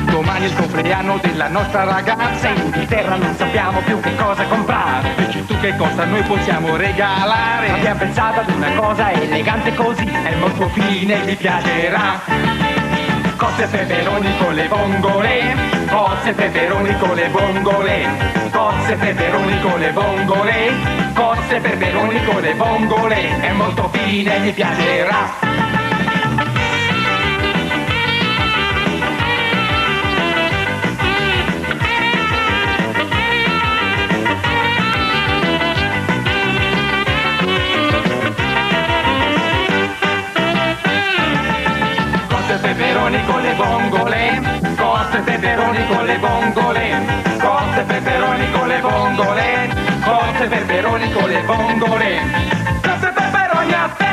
Domani è il compleanno della nostra ragazza, in Inghilterra non sappiamo più che cosa comprare. Dici tu che cosa noi possiamo regalare? Abbiamo pensato ad una cosa elegante così, è molto fine, vi piacerà. Cozze e peperoni con le vongole, cozze e peperoni con le vongole, cozze e peperoni con le vongole, cozze e peperoni con le vongole, è molto fine, vi piacerà. Peperoni con le vongole, cozze e peperoni con le vongole, cozze e peperoni con le vongole, cozze e peperoni con le vongole, cozze e peperoni a te!